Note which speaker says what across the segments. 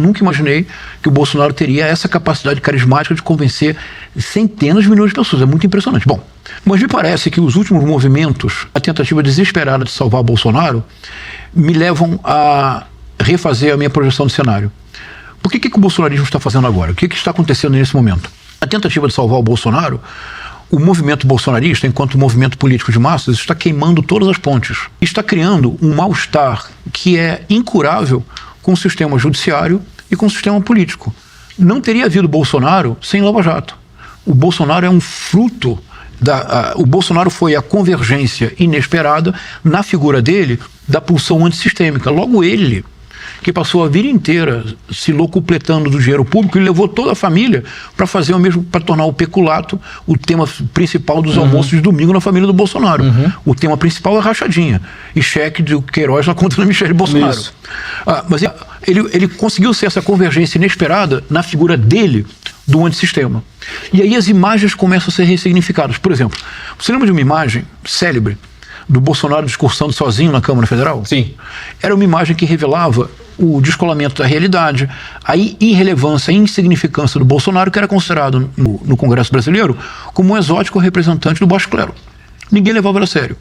Speaker 1: Nunca imaginei que o Bolsonaro teria essa capacidade carismática de convencer centenas de milhões de pessoas. É muito impressionante. Bom, mas me parece que os últimos movimentos, a tentativa desesperada de salvar Bolsonaro, me levam a refazer a minha projeção de cenário. Por que o bolsonarismo está fazendo agora? O que está acontecendo nesse momento? A tentativa de salvar o Bolsonaro, o movimento bolsonarista, enquanto movimento político de massas, está queimando todas as pontes. Está criando um mal-estar que é incurável com o sistema judiciário e com o sistema político. Não teria havido Bolsonaro sem Lava Jato. O Bolsonaro é um fruto o Bolsonaro foi a convergência inesperada na figura dele da pulsão antissistêmica. Logo ele, que passou a vida inteira se locupletando do dinheiro público e levou toda a família para fazer o mesmo, para tornar o peculato o tema principal dos almoços de domingo na família do Bolsonaro. O tema principal é rachadinha e cheque de Queiroz na conta da Michele Bolsonaro. Mas ele conseguiu ser essa convergência inesperada na figura dele do antissistema. E aí as imagens começam a ser ressignificadas. Por exemplo, você lembra de uma imagem célebre do Bolsonaro discursando sozinho na Câmara Federal?
Speaker 2: Sim.
Speaker 1: Era uma imagem que revelava o descolamento da realidade, a irrelevância, a insignificância do Bolsonaro, que era considerado no Congresso brasileiro como um exótico representante do baixo clero. Ninguém levava ele a sério.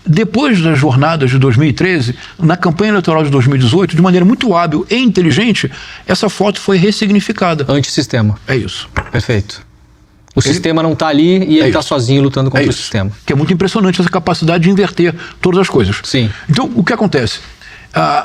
Speaker 1: Depois das jornadas de 2013, na campanha eleitoral de 2018, de maneira muito hábil e inteligente, essa foto foi ressignificada.
Speaker 2: Antissistema.
Speaker 1: É isso.
Speaker 2: Perfeito. O sistema não está ali e ele está sozinho lutando contra o sistema.
Speaker 1: Que é muito impressionante essa capacidade de inverter todas as coisas.
Speaker 2: Sim.
Speaker 1: Então, o que acontece?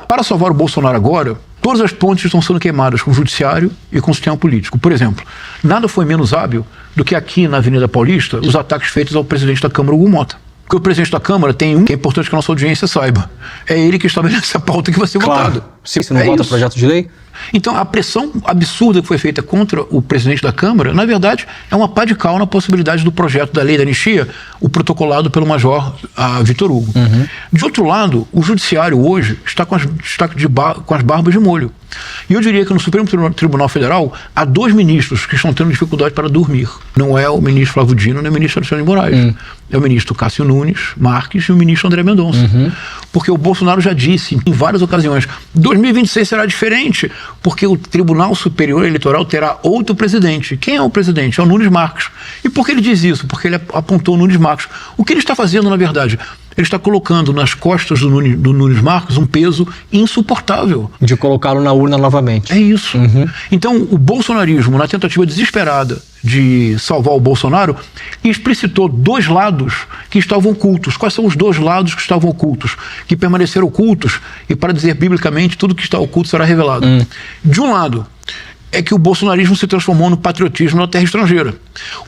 Speaker 1: Para salvar o Bolsonaro agora, todas as pontes estão sendo queimadas com o judiciário e com o sistema político. Por exemplo, nada foi menos hábil do que aqui na Avenida Paulista os ataques feitos ao presidente da Câmara, Hugo Mota. Porque o presidente da Câmara tem que é importante que a nossa audiência saiba. É ele que estabelece a pauta que vai ser votada.
Speaker 2: Se não vota o projeto de lei?
Speaker 1: Então, a pressão absurda que foi feita contra o presidente da Câmara, na verdade, é uma pá de cal na possibilidade do projeto da lei da anistia, o protocolado pelo major Vitor Hugo. De outro lado, o judiciário hoje está com as barbas de molho. E eu diria que no Supremo Tribunal Federal há 2 ministros que estão tendo dificuldade para dormir. Não é o ministro Flávio Dino, nem o ministro Alexandre de Moraes. É o ministro Cássio Nunes Marques e o ministro André Mendonça. Porque o Bolsonaro já disse em várias ocasiões, 2026 será diferente, porque o Tribunal Superior Eleitoral terá outro presidente. Quem é o presidente? É o Nunes Marques. E por que ele diz isso? Porque ele apontou o Nunes Marques. O que ele está fazendo, na verdade? Ele está colocando nas costas do Nunes Marques um peso insuportável.
Speaker 2: De colocá-lo na urna novamente.
Speaker 1: É isso. Então, o bolsonarismo, na tentativa desesperada de salvar o Bolsonaro, explicitou 2 lados que estavam ocultos. Quais são os 2 lados que estavam ocultos? Que permaneceram ocultos, e para dizer biblicamente, tudo que está oculto será revelado. De um lado, é que o bolsonarismo se transformou no patriotismo na terra estrangeira.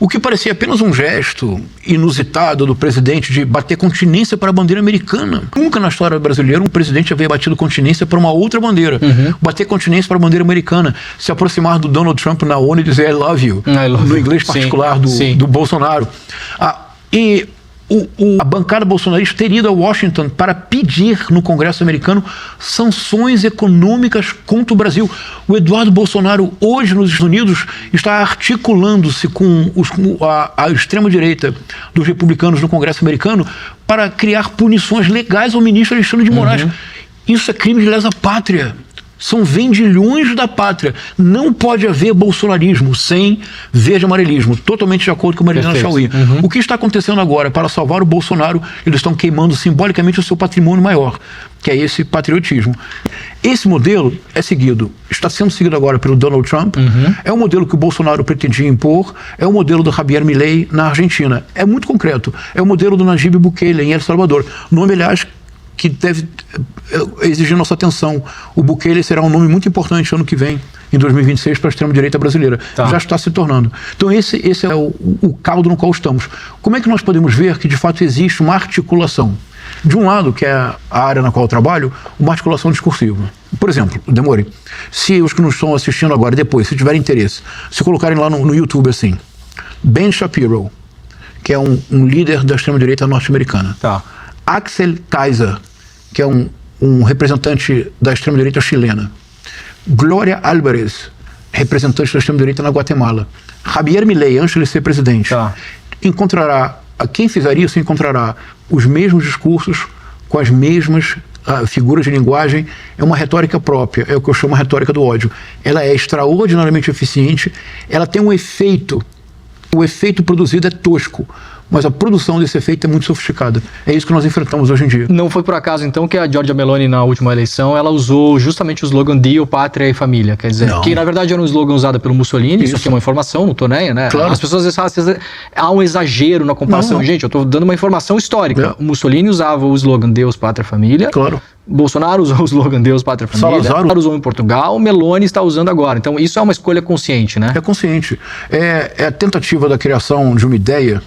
Speaker 1: O que parecia apenas um gesto inusitado do presidente de bater continência para a bandeira americana. Nunca na história brasileira um presidente havia batido continência para uma outra bandeira. Bater continência para a bandeira americana. Se aproximar do Donald Trump na ONU e dizer I love you. No inglês particular do Bolsonaro. A bancada bolsonarista teria ido a Washington para pedir no Congresso americano sanções econômicas contra o Brasil. O Eduardo Bolsonaro, hoje nos Estados Unidos, está articulando-se com a extrema-direita dos republicanos no Congresso americano para criar punições legais ao ministro Alexandre de Moraes. Isso é crime de lesa pátria. São vendilhões da pátria. Não pode haver bolsonarismo sem verde-amarelismo. Totalmente de acordo com Marilena Chauí. O que está acontecendo agora? Para salvar o Bolsonaro, eles estão queimando simbolicamente o seu patrimônio maior, que é esse patriotismo. Esse modelo está sendo seguido agora pelo Donald Trump. É o modelo que o Bolsonaro pretendia impor. É o modelo do Javier Milei na Argentina. É muito concreto. É o modelo do Nayib Bukele em El Salvador. Nome, aliás, que deve exigir nossa atenção. O Bukele será um nome muito importante ano que vem, em 2026, para a extrema-direita brasileira. Já está se tornando. Então esse é o caldo no qual estamos. Como é que nós podemos ver que de fato existe uma articulação? De um lado, que é a área na qual eu trabalho, uma articulação discursiva. Por exemplo, Demore, se os que nos estão assistindo agora, depois, se tiverem interesse, se colocarem lá no YouTube assim, Ben Shapiro, que é um líder da extrema-direita norte-americana. Axel Kaiser, que é um representante da extrema-direita chilena. Glória Álvarez, representante da extrema-direita na Guatemala. Javier Milei, antes de ele ser presidente. Quem fizer isso encontrará os mesmos discursos com as mesmas a figura de linguagem é uma retórica própria, é o que eu chamo de retórica do ódio. Ela é extraordinariamente eficiente, ela tem um efeito, o efeito produzido é tosco, mas a produção desse efeito é muito sofisticada. É isso que nós enfrentamos hoje em dia.
Speaker 2: Não foi por acaso, então, que a Giorgia Meloni, na última eleição, ela usou justamente o slogan Dio, Pátria e Família. Quer dizer, que na verdade era um slogan usado pelo Mussolini, isso aqui é uma informação, não tô nem, né?
Speaker 1: Claro.
Speaker 2: As pessoas às vezes há um exagero na comparação. Gente, eu tô dando uma informação histórica. O Mussolini usava o slogan Deus, Pátria, Família.
Speaker 1: Claro.
Speaker 2: Bolsonaro usou o slogan Deus, Pátria, Família. Salazar usou em Portugal, Meloni está usando agora. Então isso é uma escolha consciente, né?
Speaker 1: É consciente. É a tentativa da criação de uma ideia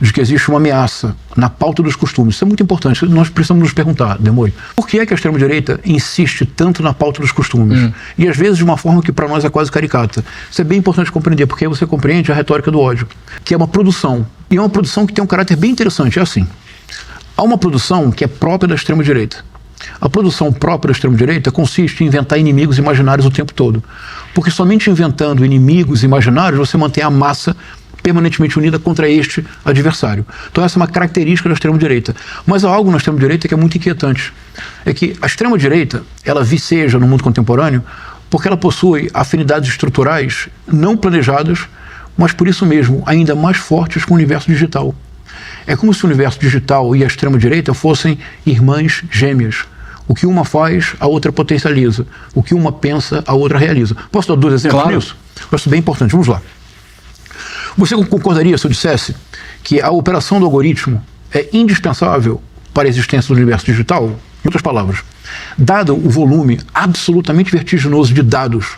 Speaker 1: de que existe uma ameaça na pauta dos costumes. Isso é muito importante. Nós precisamos nos perguntar, Demore, por que é que a extrema-direita insiste tanto na pauta dos costumes? E às vezes de uma forma que para nós é quase caricata. Isso é bem importante compreender, porque aí você compreende a retórica do ódio, que é uma produção. E é uma produção que tem um caráter bem interessante. É assim, há uma produção que é própria da extrema-direita. A produção própria da extrema-direita consiste em inventar inimigos imaginários o tempo todo. Porque somente inventando inimigos imaginários você mantém a massa permanentemente unida contra este adversário. Então essa é uma característica da extrema-direita. Mas há algo na extrema-direita que é muito inquietante. É que a extrema-direita, ela viceja no mundo contemporâneo porque ela possui afinidades estruturais não planejadas, mas por isso mesmo ainda mais fortes com o universo digital. É como se o universo digital e a extrema-direita fossem irmãs gêmeas. O que uma faz, a outra potencializa. O que uma pensa, a outra realiza. Posso dar 2 exemplos nisso? Eu acho bem importante. Vamos lá. Você concordaria se eu dissesse que a operação do algoritmo é indispensável para a existência do universo digital? Em outras palavras, dado o volume absolutamente vertiginoso de dados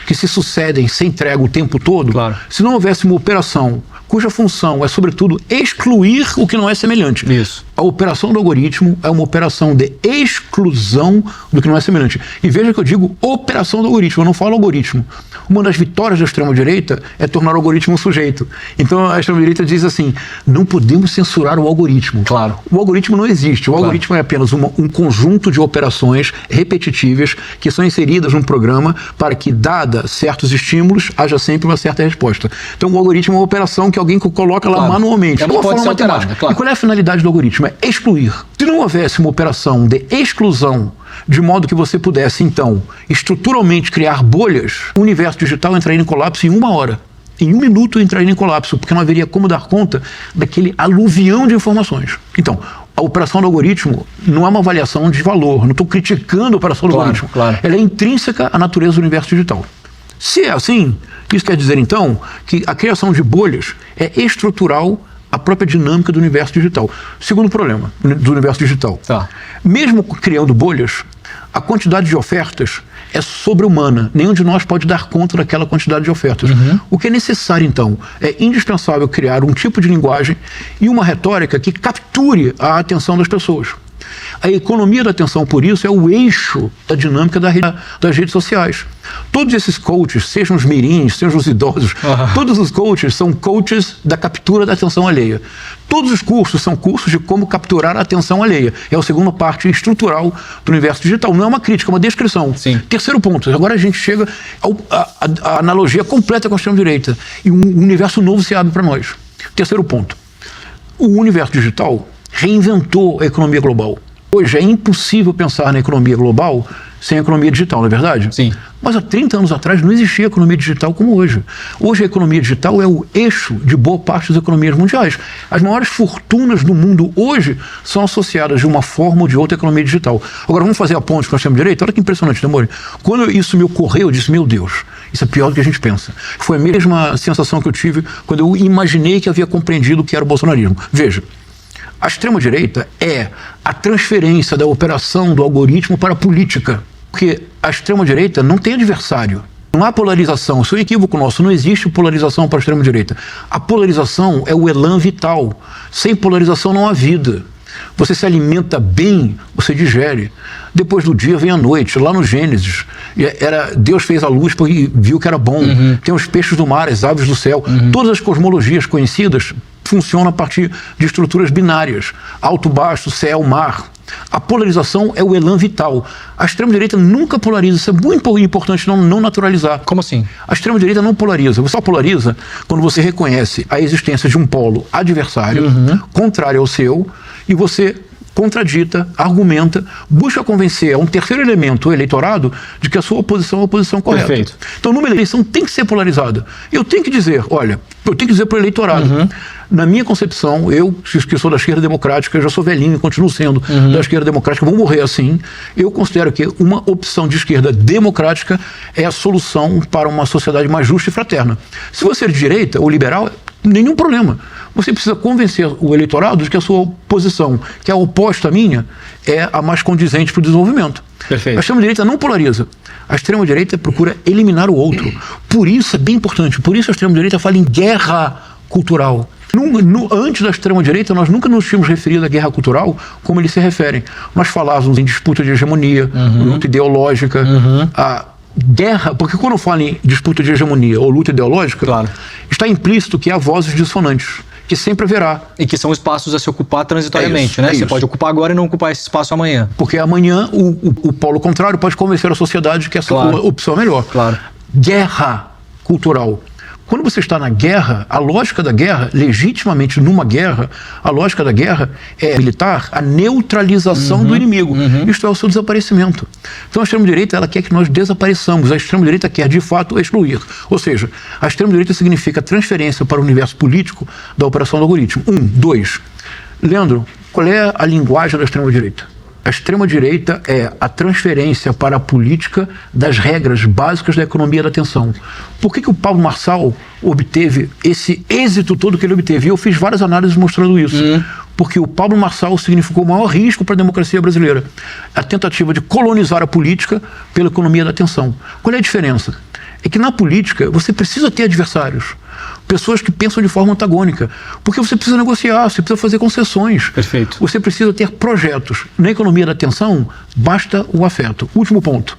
Speaker 1: que se sucedem sem trégua o tempo todo, se não houvesse uma operação cuja função é, sobretudo, excluir o que não é semelhante.
Speaker 2: Isso.
Speaker 1: A operação do algoritmo é uma operação de exclusão do que não é semelhante. E veja que eu digo operação do algoritmo, eu não falo algoritmo. Uma das vitórias da extrema-direita é tornar o algoritmo um sujeito. Então a extrema-direita diz assim, não podemos censurar o algoritmo.
Speaker 2: Claro.
Speaker 1: O algoritmo não existe. O algoritmo é apenas um conjunto de operações repetitivas que são inseridas num programa para que, dada certos estímulos, haja sempre uma certa resposta. Então o algoritmo é uma operação que alguém coloca lá manualmente.
Speaker 2: É uma forma matemática.
Speaker 1: E qual é a finalidade do algoritmo? É excluir. Se não houvesse uma operação de exclusão, de modo que você pudesse, então, estruturalmente criar bolhas, o universo digital entraria em colapso em 1 hora. Em 1 minuto entraria em colapso, porque não haveria como dar conta daquele aluvião de informações. Então, a operação do algoritmo não é uma avaliação de valor, não estou criticando a operação do algoritmo. Ela é intrínseca à natureza do universo digital. Se é assim, isso quer dizer, então, que a criação de bolhas é estrutural à própria dinâmica do universo digital. Segundo problema do universo digital. Mesmo criando bolhas, a quantidade de ofertas é sobre-humana. Nenhum de nós pode dar conta daquela quantidade de ofertas. O que é necessário, então, é indispensável criar um tipo de linguagem e uma retórica que capture a atenção das pessoas. A economia da atenção, por isso, é o eixo da dinâmica das redes sociais. Todos esses coaches, sejam os mirins, sejam os idosos, todos os coaches são coaches da captura da atenção alheia. Todos os cursos são cursos de como capturar a atenção alheia. É a segunda parte estrutural do universo digital. Não é uma crítica, é uma descrição. Terceiro ponto, agora a gente chega à analogia completa com a extrema-direita. E um universo novo se abre para nós. Terceiro ponto, o universo digital reinventou a economia global. Hoje é impossível pensar na economia global sem a economia digital, não é verdade?
Speaker 2: Sim.
Speaker 1: Mas há 30 anos atrás não existia economia digital como hoje. Hoje a economia digital é o eixo de boa parte das economias mundiais. As maiores fortunas do mundo hoje são associadas de uma forma ou de outra à economia digital. Agora vamos fazer a ponte com a extrema-direita? Olha que impressionante, Demore. Quando isso me ocorreu, eu disse, meu Deus, isso é pior do que a gente pensa. Foi a mesma sensação que eu tive quando eu imaginei que havia compreendido o que era o bolsonarismo. Veja, a extrema-direita é a transferência da operação do algoritmo para a política. Porque a extrema-direita não tem adversário. Não há polarização. Isso é um equívoco nosso. Não existe polarização para a extrema-direita. A polarização é o elan vital. Sem polarização não há vida. Você se alimenta bem, você digere. Depois do dia vem a noite. Lá no Gênesis, Deus fez a luz e viu que era bom. Tem os peixes do mar, as aves do céu. Todas as cosmologias conhecidas funcionam a partir de estruturas binárias. Alto, baixo, céu, mar. A polarização é o elan vital. A extrema-direita nunca polariza. Isso é muito importante não naturalizar.
Speaker 2: Como assim?
Speaker 1: A extrema-direita não polariza. Você só polariza quando você reconhece a existência de um polo adversário, contrário ao seu, e você contradita, argumenta, busca convencer a um terceiro elemento, o eleitorado, de que a sua oposição é a oposição correta.
Speaker 2: Perfeito.
Speaker 1: Então, numa eleição tem que ser polarizada. Eu tenho que dizer, olha, eu tenho que dizer para o eleitorado, na minha concepção, eu, que sou da esquerda democrática, eu já sou velhinho e continuo sendo da esquerda democrática, vou morrer assim, eu considero que uma opção de esquerda democrática é a solução para uma sociedade mais justa e fraterna. Se você é de direita ou liberal, nenhum problema. Você precisa convencer o eleitorado de que a sua posição, que é oposta à minha, é a mais condizente para o desenvolvimento.
Speaker 2: Perfeito.
Speaker 1: A extrema-direita não polariza. A extrema-direita procura eliminar o outro. Por isso é bem importante. Por isso a extrema-direita fala em guerra cultural. Antes da extrema-direita, nós nunca nos tínhamos referido à guerra cultural como eles se referem. Nós falávamos em disputa de hegemonia, luta ideológica, a guerra, porque quando eu falo em disputa de hegemonia ou luta ideológica,
Speaker 2: claro,
Speaker 1: está implícito que há vozes dissonantes, que sempre haverá.
Speaker 2: E que são espaços a se ocupar transitoriamente, né? Você
Speaker 1: isso.
Speaker 2: pode ocupar agora e não ocupar esse espaço amanhã.
Speaker 1: Porque amanhã o polo contrário pode convencer a sociedade que essa opção é melhor.
Speaker 2: Claro.
Speaker 1: Guerra cultural. Quando você está na guerra, a lógica da guerra, legitimamente numa guerra, a lógica da guerra é militar, a neutralização do inimigo. Isto é o seu desaparecimento. Então a extrema-direita, ela quer que nós desapareçamos. A extrema-direita quer, de fato, excluir. Ou seja, a extrema-direita significa transferência para o universo político da operação do algoritmo. 2. Leandro, qual é a linguagem da extrema-direita? A extrema-direita é a transferência para a política das regras básicas da economia da atenção. Por que o Pablo Marçal obteve esse êxito todo que ele obteve? E eu fiz várias análises mostrando isso. Porque o Pablo Marçal significou o maior risco para a democracia brasileira. A tentativa de colonizar a política pela economia da atenção. Qual é a diferença? É que na política você precisa ter adversários. Pessoas que pensam de forma antagônica. Porque você precisa negociar, você precisa fazer concessões.
Speaker 2: Perfeito.
Speaker 1: Você precisa ter projetos. Na economia da atenção, basta o afeto. Último ponto.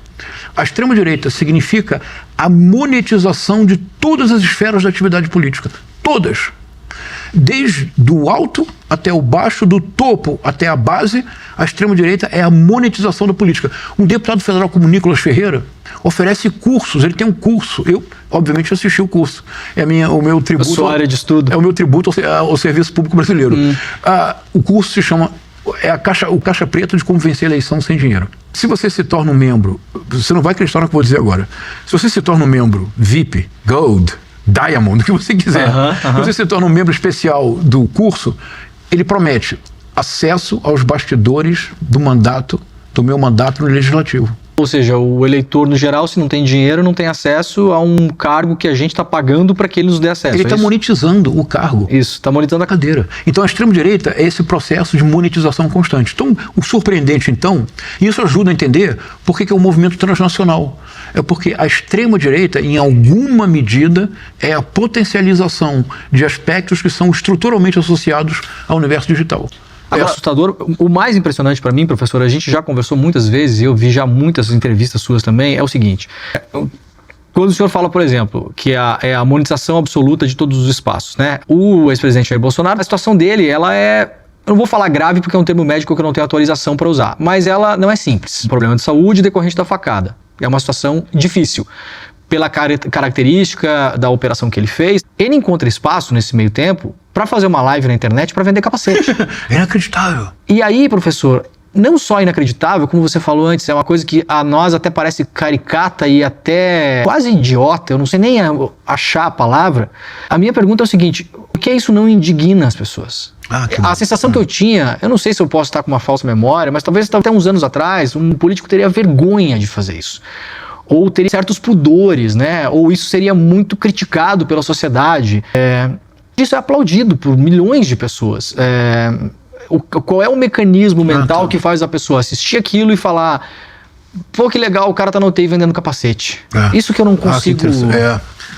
Speaker 1: A extrema-direita significa a monetização de todas as esferas da atividade política. Todas. Desde o alto até o baixo, do topo até a base, a extrema-direita é a monetização da política. Um deputado federal como Nicolas Ferreira oferece cursos, ele tem um curso. Eu, obviamente, assisti o curso. É o meu tributo.
Speaker 2: A sua área de estudo.
Speaker 1: É o meu tributo ao serviço público brasileiro. O curso se chama o Caixa Preta de Como Vencer a Eleição Sem Dinheiro. Se você se torna um membro, você não vai acreditar no que eu vou dizer agora. Se você se torna um membro VIP, Gold, Diamond, o que você quiser, você se torna um membro especial do curso, ele promete acesso aos bastidores do meu mandato no Legislativo.
Speaker 2: Ou seja, o eleitor, no geral, se não tem dinheiro, não tem acesso a um cargo que a gente está pagando para que ele nos dê acesso.
Speaker 1: Ele está monetizando o cargo.
Speaker 2: Isso, está monetizando a cadeira.
Speaker 1: Então, a extrema-direita é esse processo de monetização constante. Então, o surpreendente, então, e isso ajuda a entender por que é um movimento transnacional. É porque a extrema-direita, em alguma medida, é a potencialização de aspectos que são estruturalmente associados ao universo digital.
Speaker 2: É assustador. O mais impressionante para mim, professor, a gente já conversou muitas vezes, e eu vi já muitas entrevistas suas também, é o seguinte: quando o senhor fala, por exemplo, que é a monetização absoluta de todos os espaços, né? O ex-presidente Jair Bolsonaro, a situação dele, ela é... Eu não vou falar grave porque é um termo médico que eu não tenho autorização para usar, mas ela não é simples. Um problema de saúde decorrente da facada. É uma situação difícil. Pela característica da operação que ele fez, ele encontra espaço nesse meio tempo para fazer uma live na internet para vender capacete.
Speaker 1: É inacreditável.
Speaker 2: E aí, professor, não só inacreditável, como você falou antes, é uma coisa que a nós até parece caricata e até quase idiota, eu não sei nem achar a palavra. A minha pergunta é o seguinte: por que isso não indigna as pessoas? A sensação que eu tinha, eu não sei se eu posso estar com uma falsa memória, mas talvez até uns anos atrás, um político teria vergonha de fazer isso. Ou teria certos pudores, né? Ou isso seria muito criticado pela sociedade. Isso é aplaudido por milhões de pessoas. Qual é o mecanismo mental que faz a pessoa assistir aquilo e falar: pô, que legal, o cara tá no UTI vendendo capacete. Isso que eu não consigo...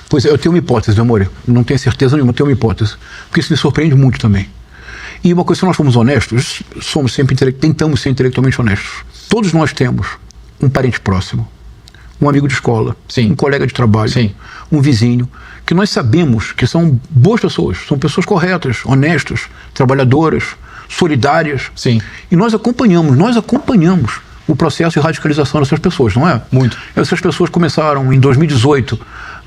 Speaker 1: Pois é, eu tenho uma hipótese, meu amor. Não tenho certeza nenhuma, eu tenho uma hipótese. Porque isso me surpreende muito também. E uma coisa, se nós formos honestos, tentamos ser intelectualmente honestos. Todos nós temos um parente próximo, um amigo de escola, um colega de trabalho, um vizinho, que nós sabemos que são boas pessoas, são pessoas corretas, honestas, trabalhadoras, solidárias. E nós acompanhamos o processo de radicalização dessas pessoas, não é?
Speaker 2: Muito.
Speaker 1: Essas pessoas começaram, em 2018,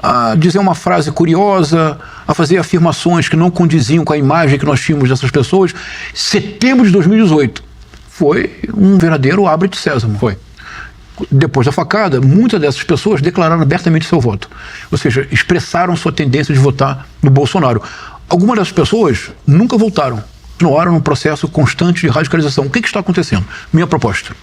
Speaker 1: a dizer uma frase curiosa, a fazer afirmações que não condiziam com a imagem que nós tínhamos dessas pessoas. Setembro de 2018, foi um verdadeiro abre de sésamo.
Speaker 2: Foi.
Speaker 1: Depois da facada, muitas dessas pessoas declararam abertamente seu voto. Ou seja, expressaram sua tendência de votar no Bolsonaro. Algumas dessas pessoas nunca voltaram. Continuaram num processo constante de radicalização. O que está acontecendo? Minha proposta.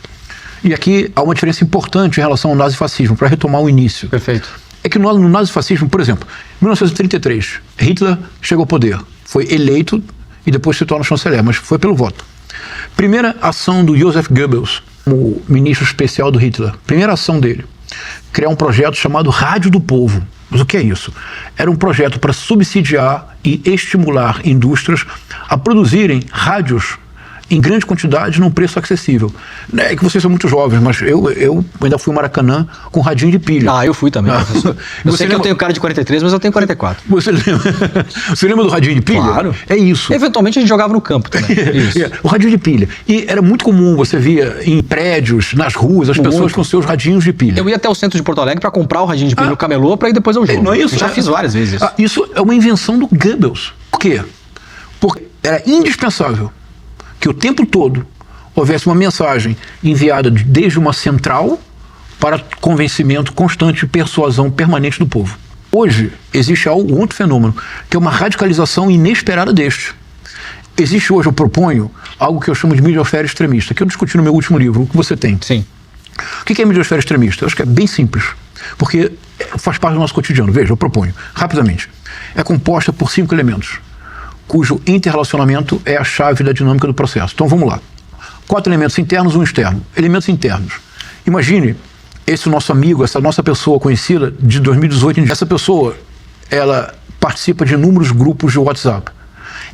Speaker 1: E aqui há uma diferença importante em relação ao nazifascismo, para retomar o início.
Speaker 2: Perfeito.
Speaker 1: É que no nazifascismo, por exemplo, em 1933, Hitler chegou ao poder, foi eleito e depois se torna chanceler, mas foi pelo voto. Primeira ação do Joseph Goebbels, como ministro especial do Hitler, primeira ação dele, criar um projeto chamado Rádio do Povo. Mas o que é isso? Era um projeto para subsidiar e estimular indústrias a produzirem rádios em grande quantidade, num preço acessível. É que vocês são muito jovens, mas eu ainda fui ao Maracanã com radinho de pilha.
Speaker 2: Eu fui também, professor. Eu sei que eu tenho cara de 43, mas eu tenho 44.
Speaker 1: Você lembra do radinho de pilha?
Speaker 2: Claro.
Speaker 1: É isso.
Speaker 2: Eventualmente a gente jogava no campo também. Isso.
Speaker 1: O radinho de pilha. E era muito comum, você via em prédios, nas ruas, as pessoas com seus radinhos de pilha.
Speaker 2: Eu ia até o centro de Porto Alegre para comprar o radinho de pilha no camelô para ir depois ao jogo.
Speaker 1: Não é isso?
Speaker 2: Eu já fiz várias vezes isso.
Speaker 1: Isso é uma invenção do Goebbels. Por quê? Porque era indispensável que o tempo todo houvesse uma mensagem enviada desde uma central para convencimento constante e persuasão permanente do povo. Hoje existe outro fenômeno, que é uma radicalização inesperada deste. Existe hoje, eu proponho, algo que eu chamo de midiosfera extremista, que eu discuti no meu último livro, o que você tem.
Speaker 2: Sim.
Speaker 1: O que é midiosfera extremista? Eu acho que é bem simples, porque faz parte do nosso cotidiano. Veja, eu proponho, rapidamente. É composta por 5 elementos, cujo interrelacionamento é a chave da dinâmica do processo. Então vamos lá. 4 elementos internos e um externo. Elementos internos. Imagine esse nosso amigo, essa nossa pessoa conhecida de 2018 em diante. Essa pessoa, ela participa de inúmeros grupos de WhatsApp.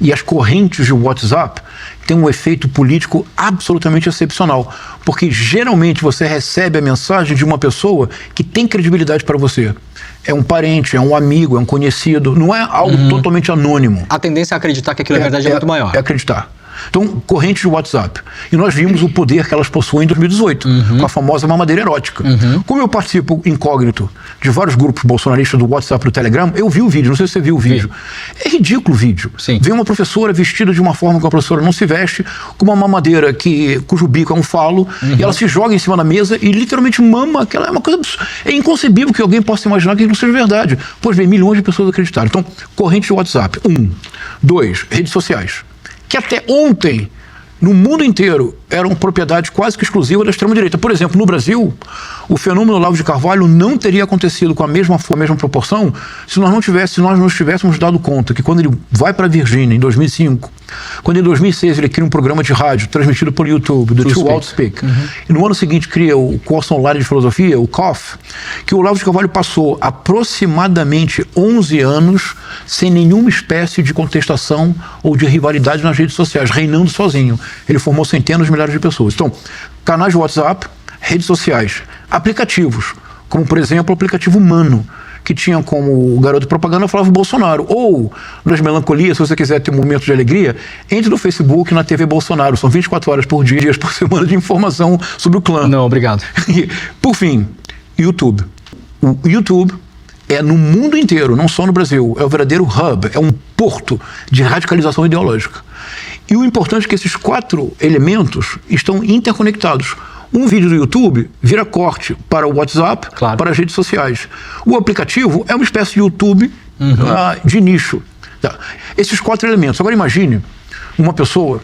Speaker 1: E as correntes de WhatsApp têm um efeito político absolutamente excepcional. Porque geralmente você recebe a mensagem de uma pessoa que tem credibilidade para você. É um parente, é um amigo, é um conhecido, não é algo totalmente anônimo.
Speaker 2: A tendência a acreditar que aquilo é verdade é muito maior.
Speaker 1: É acreditar. Então, correntes de WhatsApp. E nós vimos o poder que elas possuem em 2018, com a famosa mamadeira erótica. Como eu participo incógnito de vários grupos bolsonaristas do WhatsApp e do Telegram, eu vi o vídeo, não sei se você viu o vídeo. É ridículo o vídeo.
Speaker 2: Sim.
Speaker 1: Vem uma professora vestida de uma forma que a professora não se veste, com uma mamadeira cujo bico é um falo, e ela se joga em cima da mesa e literalmente mama. Aquela é uma coisa é inconcebível que alguém possa imaginar que não seja verdade. Pois bem, milhões de pessoas acreditaram. Então, corrente de WhatsApp. 1. 2. Redes sociais. Que até ontem, no mundo inteiro, eram propriedade quase que exclusiva da extrema-direita. Por exemplo, no Brasil, o fenômeno Olavo de Carvalho não teria acontecido com a mesma proporção se nós não tivéssemos dado conta que quando ele vai para a Virgínia, em 2005, quando em 2006 ele cria um programa de rádio transmitido por YouTube, do Two World Speak, e no ano seguinte cria o curso online de filosofia, o COF, que o Olavo de Carvalho passou aproximadamente 11 anos sem nenhuma espécie de contestação ou de rivalidade nas redes sociais, reinando sozinho. Ele formou centenas de milhares de pessoas. Então, canais de WhatsApp, redes sociais, aplicativos, como por exemplo o aplicativo Mano, que tinha como garoto propaganda Flávio Bolsonaro, ou nas melancolias, se você quiser ter um momento de alegria, entre no Facebook e na TV Bolsonaro, são 24 horas por dia, dias por semana de informação sobre o clã.
Speaker 2: Não, obrigado.
Speaker 1: Por fim, YouTube. O YouTube é no mundo inteiro, não só no Brasil, é o verdadeiro hub, é um porto de radicalização ideológica. E o importante é que esses 4 elementos estão interconectados. Um vídeo do YouTube vira corte para o WhatsApp,
Speaker 2: claro,
Speaker 1: para as redes sociais. O aplicativo é uma espécie de YouTube de nicho. Tá. Esses 4 elementos. Agora imagine uma pessoa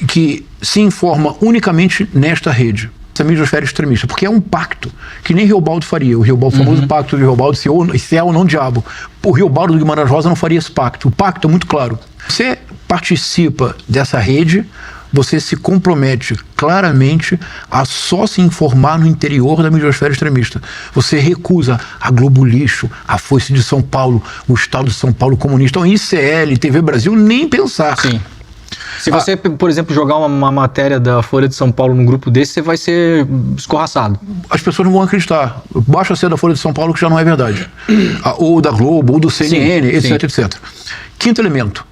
Speaker 1: que se informa unicamente nesta rede, essa midiosfera extremista, porque é um pacto que nem Riobaldo faria. O famoso pacto de Riobaldo, se é ou não diabo. O Riobaldo do Guimarães Rosa não faria esse pacto. O pacto é muito claro. Você participa dessa rede, você se compromete claramente a só se informar no interior da midiosfera extremista. Você recusa a Globo Lixo, a Foice de São Paulo, o Estado de São Paulo comunista, o ICL, TV Brasil, nem pensar.
Speaker 2: Sim. Se você, por exemplo, jogar uma matéria da Folha de São Paulo num grupo desse, você vai ser escorraçado.
Speaker 1: As pessoas não vão acreditar. Basta ser da Folha de São Paulo que já não é verdade. Ou da Globo, ou do CNN, sim, etc, sim, etc. Quinto elemento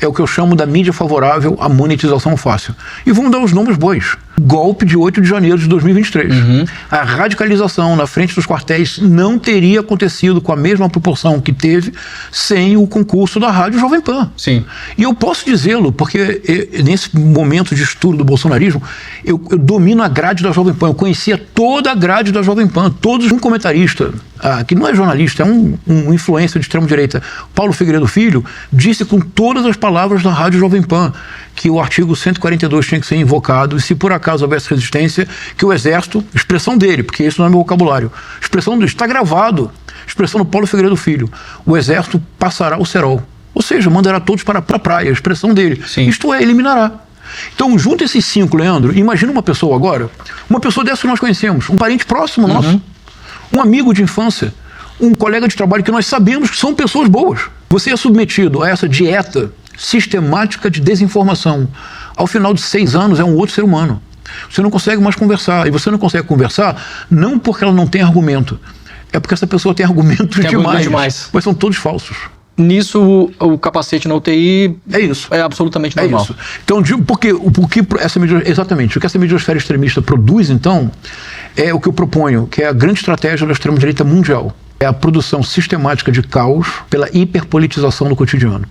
Speaker 1: é o que eu chamo da mídia favorável à monetização fácil. E vamos dar os nomes bons. golpe de 8 de janeiro de 2023. A radicalização na frente dos quartéis não teria acontecido com a mesma proporção que teve sem o concurso da Rádio Jovem Pan.
Speaker 2: Sim.
Speaker 1: E eu posso dizê-lo, porque nesse momento de estudo do bolsonarismo, eu domino a grade da Jovem Pan, eu conhecia toda a grade da Jovem Pan, todos um comentarista, que não é jornalista, é um influencer de extrema-direita, Paulo Figueiredo Filho, disse com todas as palavras da Rádio Jovem Pan que o artigo 142 tinha que ser invocado e se por acaso houvesse resistência, que o Exército, expressão dele, porque isso não é meu vocabulário, expressão dele, está gravado, expressão do Paulo Figueiredo Filho, o Exército passará o cerol, ou seja, mandará todos para a praia, expressão dele.
Speaker 2: Sim.
Speaker 1: Isto é, eliminará. Então, junta esses 5, Leandro, imagina uma pessoa agora, uma pessoa dessa que nós conhecemos, um parente próximo nosso, um amigo de infância, um colega de trabalho que nós sabemos que são pessoas boas. Você é submetido a essa dieta sistemática de desinformação. Ao final de 6 anos é um outro ser humano. Você não consegue mais conversar. E você não consegue conversar não porque ela não tem argumento, é porque essa pessoa tem argumentos demais. Mas são todos falsos.
Speaker 2: Nisso, o capacete na UTI
Speaker 1: é isso.
Speaker 2: É absolutamente normal.
Speaker 1: É isso. Então, porque essa mídia, exatamente, o que essa mediosfera extremista produz, então, é o que eu proponho, que é a grande estratégia da extrema-direita mundial. É a produção sistemática de caos pela hiperpolitização do cotidiano.